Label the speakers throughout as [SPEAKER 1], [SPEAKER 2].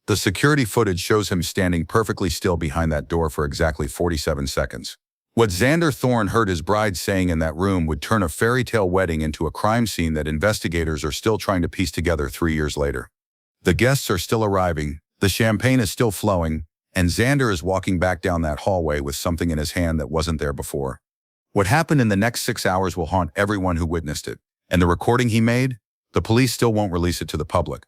[SPEAKER 1] The security footage shows him standing perfectly still behind that door for exactly 47 seconds. What Xander Thorne heard his bride saying in that room would turn a fairy tale wedding into a crime scene that investigators are still trying to piece together 3 years later. The guests are still arriving, the champagne is still flowing, and Xander is walking back down that hallway with something in his hand that wasn't there before. What happened in the next 6 hours will haunt everyone who witnessed it, and the recording he made, the police still won't release it to the public.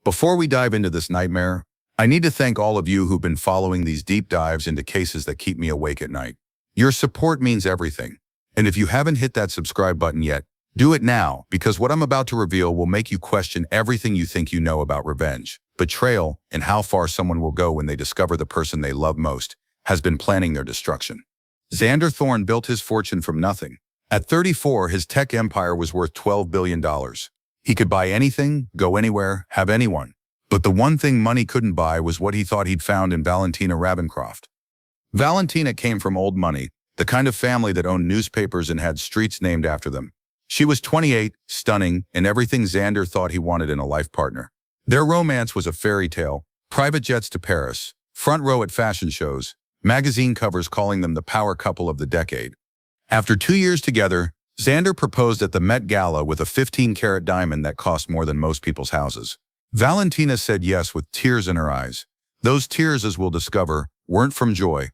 [SPEAKER 1] Before we dive into this nightmare, I need to thank all of you who've been following these deep dives into cases that keep me awake at night. Your support means everything, and if you haven't hit that subscribe button yet, do it now, because what I'm about to reveal will make you question everything you think you know about revenge, betrayal, and how far someone will go when they discover the person they love most has been planning their destruction. Xander Thorne built his fortune from nothing. At 34, his tech empire was worth $12 billion. He could buy anything, go anywhere, have anyone. But the one thing money couldn't buy was what he thought he'd found in Valentina Ravencroft. Valentina came from old money, the kind of family that owned newspapers and had streets named after them. She was 28, stunning, and everything Xander thought he wanted in a life partner. Their romance was a fairy tale, private jets to Paris, front row at fashion shows, magazine covers calling them the power couple of the decade. After 2 years together, Xander proposed at the Met Gala with a 15-carat diamond that cost more than most people's houses. Valentina said yes with tears in her eyes. Those tears, as we'll discover, weren't from joy.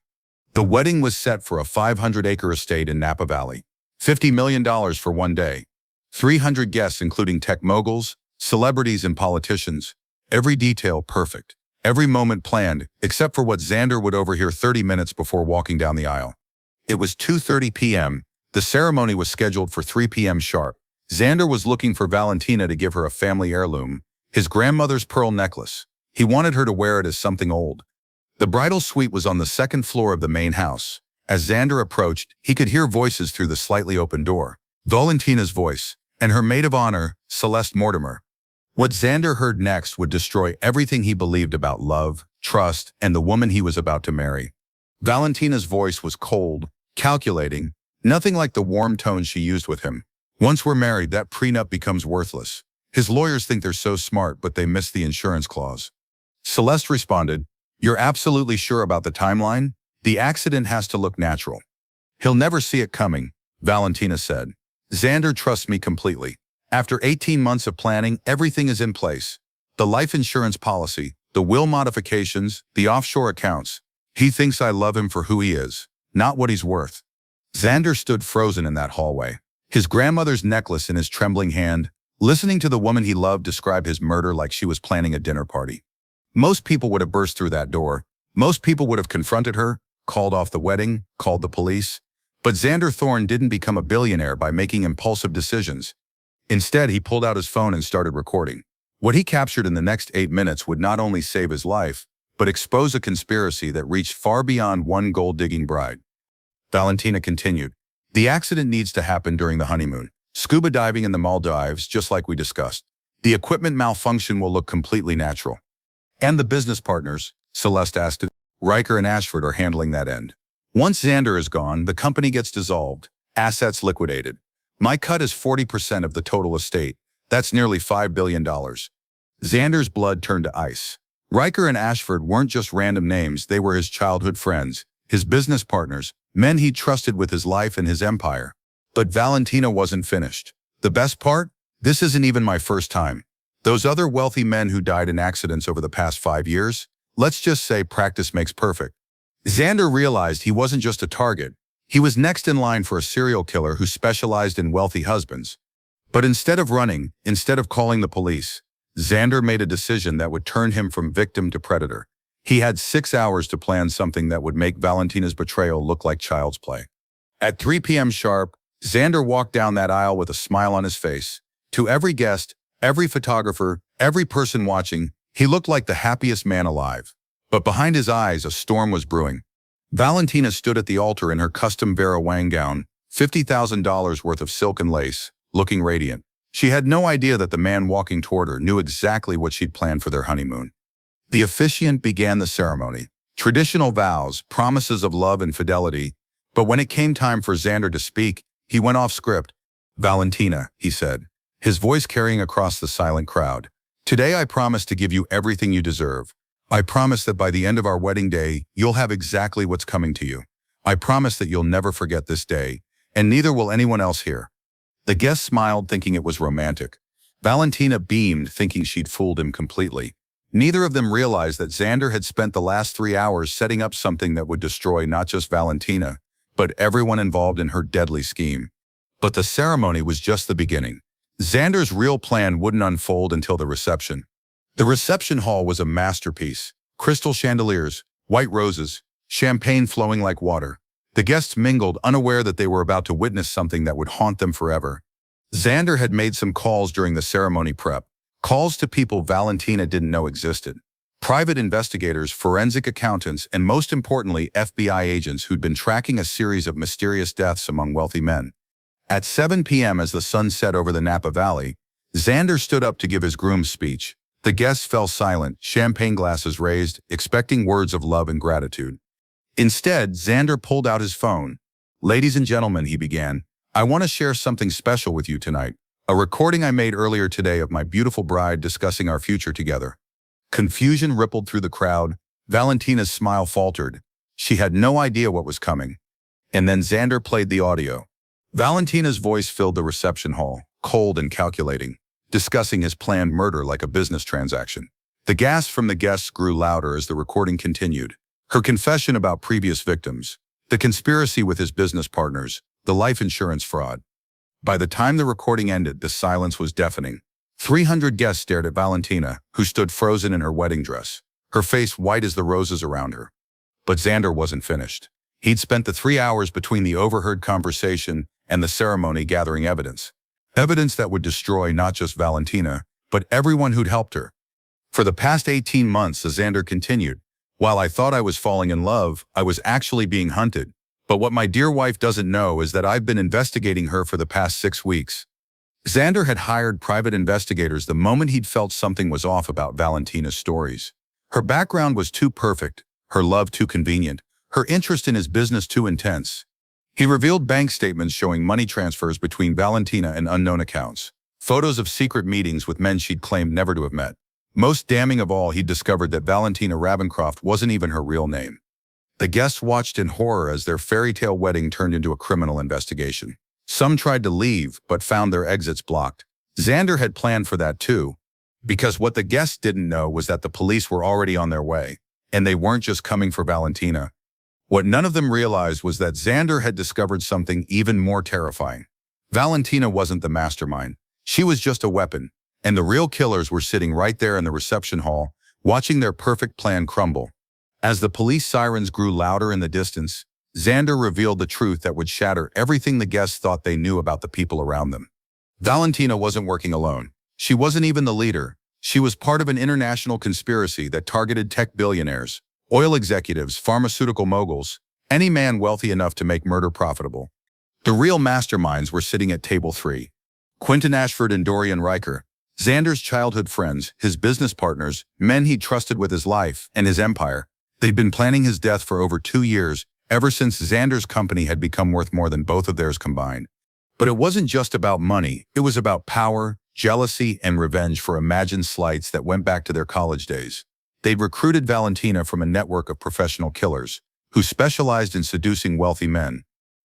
[SPEAKER 1] The wedding was set for a 500-acre estate in Napa Valley. $50 million for one day. 300 guests including tech moguls, celebrities, and politicians. Every detail perfect. Every moment planned, except for what Xander would overhear 30 minutes before walking down the aisle. It was 2:30 p.m. The ceremony was scheduled for 3 p.m. sharp. Xander was looking for Valentina to give her a family heirloom, his grandmother's pearl necklace. He wanted her to wear it as something old. The bridal suite was on the second floor of the main house. As Xander approached, he could hear voices through the slightly open door. Valentina's voice, and her maid of honor, Celeste Mortimer. What Xander heard next would destroy everything he believed about love, trust, and the woman he was about to marry. Valentina's voice was cold, calculating, nothing like the warm tones she used with him. Once we're married, that prenup becomes worthless. His lawyers think they're so smart, but they miss the insurance clause. Celeste responded, "You're absolutely sure about the timeline? The accident has to look natural." "He'll never see it coming," Valentina said. "Xander trusts me completely. After 18 months of planning, everything is in place. The life insurance policy, the will modifications, the offshore accounts. He thinks I love him for who he is, not what he's worth." Xander stood frozen in that hallway, his grandmother's necklace in his trembling hand, listening to the woman he loved describe his murder like she was planning a dinner party. Most people would have burst through that door. Most people would have confronted her, called off the wedding, called the police. But Xander Thorne didn't become a billionaire by making impulsive decisions. Instead, he pulled out his phone and started recording. What he captured in the next 8 minutes would not only save his life, but expose a conspiracy that reached far beyond one gold-digging bride. Valentina continued, "The accident needs to happen during the honeymoon. Scuba diving in the Maldives, just like we discussed. The equipment malfunction will look completely natural." "And the business partners?" Celeste asked. "Riker and Ashford are handling that end. Once Xander is gone, the company gets dissolved, assets liquidated. My cut is 40% of the total estate. That's nearly $5 billion. Xander's blood turned to ice. Riker and Ashford weren't just random names, they were his childhood friends, his business partners, men he'd trusted with his life and his empire. But Valentina wasn't finished. "The best part? This isn't even my first time. Those other wealthy men who died in accidents over the past 5 years, let's just say practice makes perfect." Xander realized he wasn't just a target. He was next in line for a serial killer who specialized in wealthy husbands. But instead of running, instead of calling the police, Xander made a decision that would turn him from victim to predator. He had 6 hours to plan something that would make Valentina's betrayal look like child's play. At 3 p.m. sharp, Xander walked down that aisle with a smile on his face. To every guest, every photographer, every person watching, he looked like the happiest man alive. But behind his eyes, a storm was brewing. Valentina stood at the altar in her custom Vera Wang gown, $50,000 worth of silk and lace, looking radiant. She had no idea that the man walking toward her knew exactly what she'd planned for their honeymoon. The officiant began the ceremony. Traditional vows, promises of love and fidelity. But when it came time for Xander to speak, he went off script. "Valentina," he said, his voice carrying across the silent crowd. "Today I promise to give you everything you deserve. I promise that by the end of our wedding day, you'll have exactly what's coming to you. I promise that you'll never forget this day, and neither will anyone else here." The guest smiled, thinking it was romantic. Valentina beamed, thinking she'd fooled him completely. Neither of them realized that Xander had spent the last 3 hours setting up something that would destroy not just Valentina, but everyone involved in her deadly scheme. But the ceremony was just the beginning. Xander's real plan wouldn't unfold until the reception. The reception hall was a masterpiece. Crystal chandeliers, white roses, champagne flowing like water. The guests mingled, unaware that they were about to witness something that would haunt them forever. Xander had made some calls during the ceremony prep, calls to people Valentina didn't know existed. Private investigators, forensic accountants, and most importantly, FBI agents who'd been tracking a series of mysterious deaths among wealthy men. At 7 p.m. as the sun set over the Napa Valley, Xander stood up to give his groom's speech. The guests fell silent, champagne glasses raised, expecting words of love and gratitude. Instead, Xander pulled out his phone. "Ladies and gentlemen," he began, "I want to share something special with you tonight. A recording I made earlier today of my beautiful bride discussing our future together." Confusion rippled through the crowd. Valentina's smile faltered. She had no idea what was coming. And then Xander played the audio. Valentina's voice filled the reception hall, cold and calculating, discussing his planned murder like a business transaction. The gasps from the guests grew louder as the recording continued. Her confession about previous victims, the conspiracy with his business partners, the life insurance fraud. By the time the recording ended, the silence was deafening. 300 guests stared at Valentina, who stood frozen in her wedding dress, her face white as the roses around her. But Xander wasn't finished. He'd spent the 3 hours between the overheard conversation and the ceremony gathering evidence. Evidence that would destroy not just Valentina, but everyone who'd helped her. For the past 18 months, Xander continued, "While I thought I was falling in love, I was actually being hunted. But what my dear wife doesn't know is that I've been investigating her for the past 6 weeks." Xander had hired private investigators the moment he'd felt something was off about Valentina's stories. Her background was too perfect, her love too convenient, her interest in his business too intense. He revealed bank statements showing money transfers between Valentina and unknown accounts, photos of secret meetings with men she'd claimed never to have met. Most damning of all, he discovered that Valentina Ravencroft wasn't even her real name. The guests watched in horror as their fairy tale wedding turned into a criminal investigation. Some tried to leave, but found their exits blocked. Xander had planned for that too, because what the guests didn't know was that the police were already on their way, and they weren't just coming for Valentina. What none of them realized was that Xander had discovered something even more terrifying. Valentina wasn't the mastermind. She was just a weapon, and the real killers were sitting right there in the reception hall, watching their perfect plan crumble. As the police sirens grew louder in the distance, Xander revealed the truth that would shatter everything the guests thought they knew about the people around them. Valentina wasn't working alone. She wasn't even the leader. She was part of an international conspiracy that targeted tech billionaires, oil executives, pharmaceutical moguls, any man wealthy enough to make murder profitable. The real masterminds were sitting at table 3. Quentin Ashford and Dorian Riker, Xander's childhood friends, his business partners, men he'd trusted with his life and his empire. They'd been planning his death for over 2 years, ever since Xander's company had become worth more than both of theirs combined. But it wasn't just about money. It was about power, jealousy, and revenge for imagined slights that went back to their college days. They'd recruited Valentina from a network of professional killers who specialized in seducing wealthy men.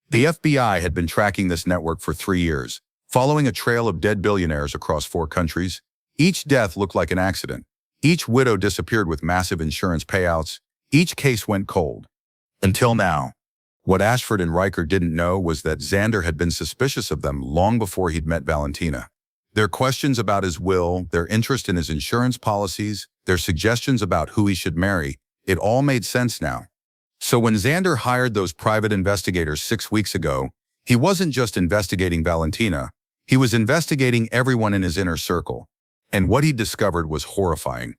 [SPEAKER 1] The FBI had been tracking this network for 3 years, following a trail of dead billionaires across 4 countries. Each death looked like an accident. Each widow disappeared with massive insurance payouts. Each case went cold. Until now. What Ashford and Riker didn't know was that Xander had been suspicious of them long before he'd met Valentina. Their questions about his will, their interest in his insurance policies, their suggestions about who he should marry, it all made sense now. So when Xander hired those private investigators 6 weeks ago, he wasn't just investigating Valentina, he was investigating everyone in his inner circle. And what he discovered was horrifying.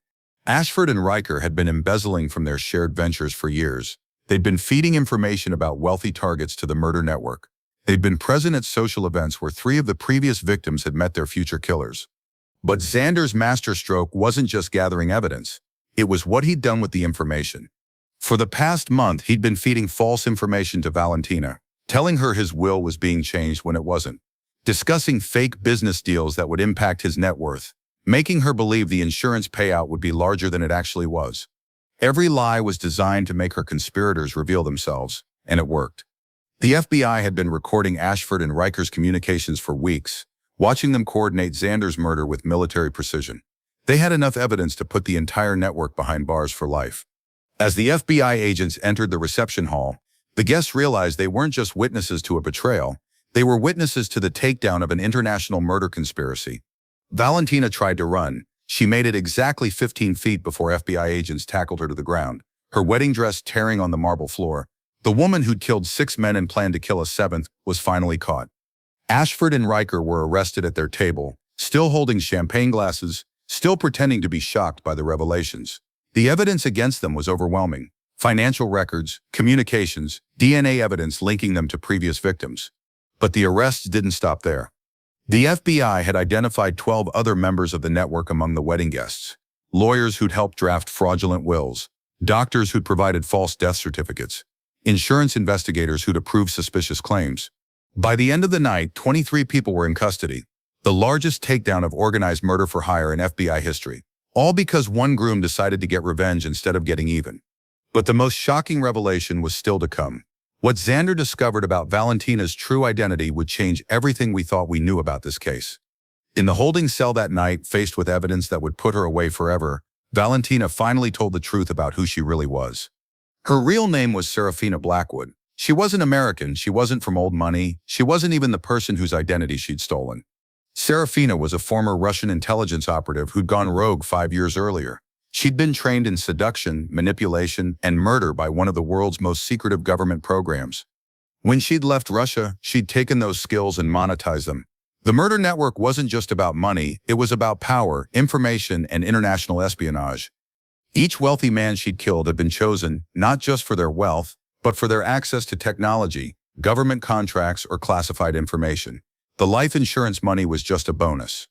[SPEAKER 1] Ashford and Riker had been embezzling from their shared ventures for years. They'd been feeding information about wealthy targets to the murder network. They'd been present at social events where 3 of the previous victims had met their future killers. But Xander's masterstroke wasn't just gathering evidence. It was what he'd done with the information. For the past month, he'd been feeding false information to Valentina, telling her his will was being changed when it wasn't, discussing fake business deals that would impact his net worth, making her believe the insurance payout would be larger than it actually was. Every lie was designed to make her conspirators reveal themselves, and it worked. The FBI had been recording Ashford and Riker's communications for weeks, watching them coordinate Xander's murder with military precision. They had enough evidence to put the entire network behind bars for life. As the FBI agents entered the reception hall, the guests realized they weren't just witnesses to a betrayal, they were witnesses to the takedown of an international murder conspiracy. Valentina tried to run. She made it exactly 15 feet before FBI agents tackled her to the ground, her wedding dress tearing on the marble floor. The woman who'd killed 6 men and planned to kill a 7th was finally caught. Ashford and Riker were arrested at their table, still holding champagne glasses, still pretending to be shocked by the revelations. The evidence against them was overwhelming. Financial records, communications, DNA evidence linking them to previous victims. But the arrests didn't stop there. The FBI had identified 12 other members of the network among the wedding guests. Lawyers who'd helped draft fraudulent wills, doctors who'd provided false death certificates, insurance investigators who'd approved suspicious claims. By the end of the night, 23 people were in custody, the largest takedown of organized murder for hire in FBI history, all because one groom decided to get revenge instead of getting even. But the most shocking revelation was still to come. What Xander discovered about Valentina's true identity would change everything we thought we knew about this case. In the holding cell that night, faced with evidence that would put her away forever, Valentina finally told the truth about who she really was. Her real name was Serafina Blackwood. She wasn't American, she wasn't from old money, she wasn't even the person whose identity she'd stolen. Serafina was a former Russian intelligence operative who'd gone rogue 5 years earlier. She'd been trained in seduction, manipulation, and murder by one of the world's most secretive government programs. When she'd left Russia, she'd taken those skills and monetized them. The murder network wasn't just about money, it was about power, information, and international espionage. Each wealthy man she'd killed had been chosen not just for their wealth, but for their access to technology, government contracts, or classified information. The life insurance money was just a bonus.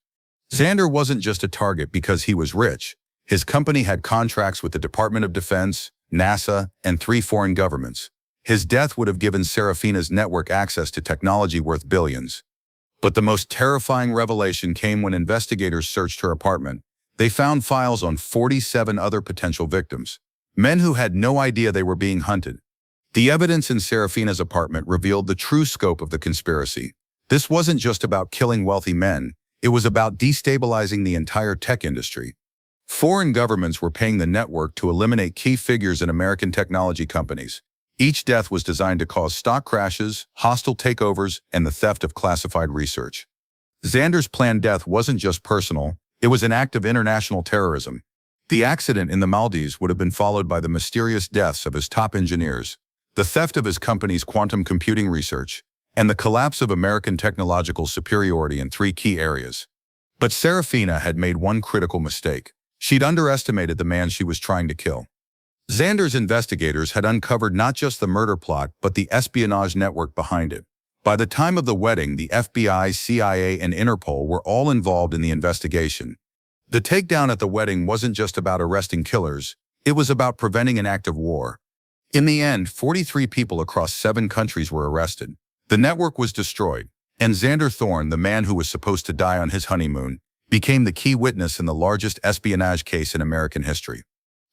[SPEAKER 1] Xander wasn't just a target because he was rich. His company had contracts with the Department of Defense, NASA, and 3 foreign governments. His death would have given Serafina's network access to technology worth billions. But the most terrifying revelation came when investigators searched her apartment. They found files on 47 other potential victims, men who had no idea they were being hunted. The evidence in Serafina's apartment revealed the true scope of the conspiracy. This wasn't just about killing wealthy men, it was about destabilizing the entire tech industry. Foreign governments were paying the network to eliminate key figures in American technology companies. Each death was designed to cause stock crashes, hostile takeovers, and the theft of classified research. Xander's planned death wasn't just personal, it was an act of international terrorism. The accident in the Maldives would have been followed by the mysterious deaths of his top engineers, the theft of his company's quantum computing research, and the collapse of American technological superiority in 3 key areas. But Serafina had made one critical mistake. She'd underestimated the man she was trying to kill. Xander's investigators had uncovered not just the murder plot, but the espionage network behind it. By the time of the wedding, the FBI, CIA, and Interpol were all involved in the investigation. The takedown at the wedding wasn't just about arresting killers, it was about preventing an act of war. In the end, 43 people across 7 countries were arrested. The network was destroyed, and Xander Thorne, the man who was supposed to die on his honeymoon, became the key witness in the largest espionage case in American history.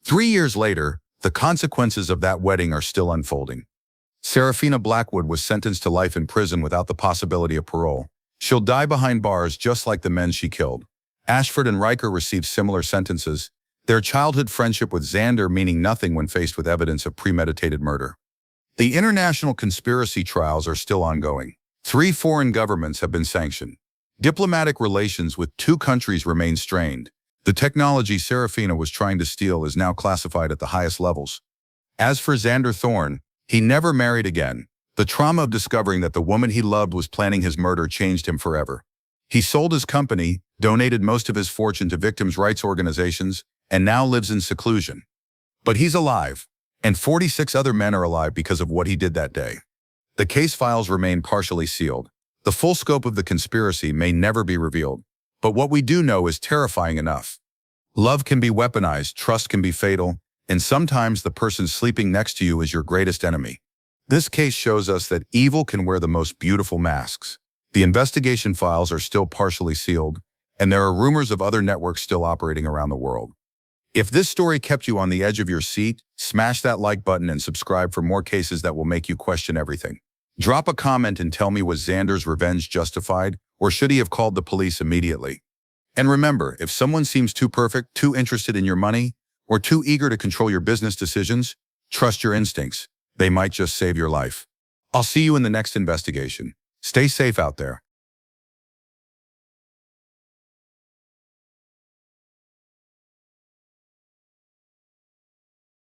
[SPEAKER 1] 3 years later, the consequences of that wedding are still unfolding. Serafina Blackwood was sentenced to life in prison without the possibility of parole. She'll die behind bars just like the men she killed. Ashford and Riker received similar sentences, their childhood friendship with Xander meaning nothing when faced with evidence of premeditated murder. The international conspiracy trials are still ongoing. 3 foreign governments have been sanctioned. Diplomatic relations with 2 countries remain strained. The technology Serafina was trying to steal is now classified at the highest levels. As for Xander Thorne, he never married again. The trauma of discovering that the woman he loved was planning his murder changed him forever. He sold his company, donated most of his fortune to victims' rights organizations, and now lives in seclusion. But he's alive, and 46 other men are alive because of what he did that day. The case files remain partially sealed. The full scope of the conspiracy may never be revealed, but what we do know is terrifying enough. Love can be weaponized, trust can be fatal, and sometimes the person sleeping next to you is your greatest enemy. This case shows us that evil can wear the most beautiful masks. The investigation files are still partially sealed, and there are rumors of other networks still operating around the world. If this story kept you on the edge of your seat, smash that like button and subscribe for more cases that will make you question everything. Drop a comment and tell me, was Xander's revenge justified, or should he have called the police immediately? And remember, if someone seems too perfect, too interested in your money, or too eager to control your business decisions, trust your instincts. They might just save your life. I'll see you in the next investigation. Stay safe out there.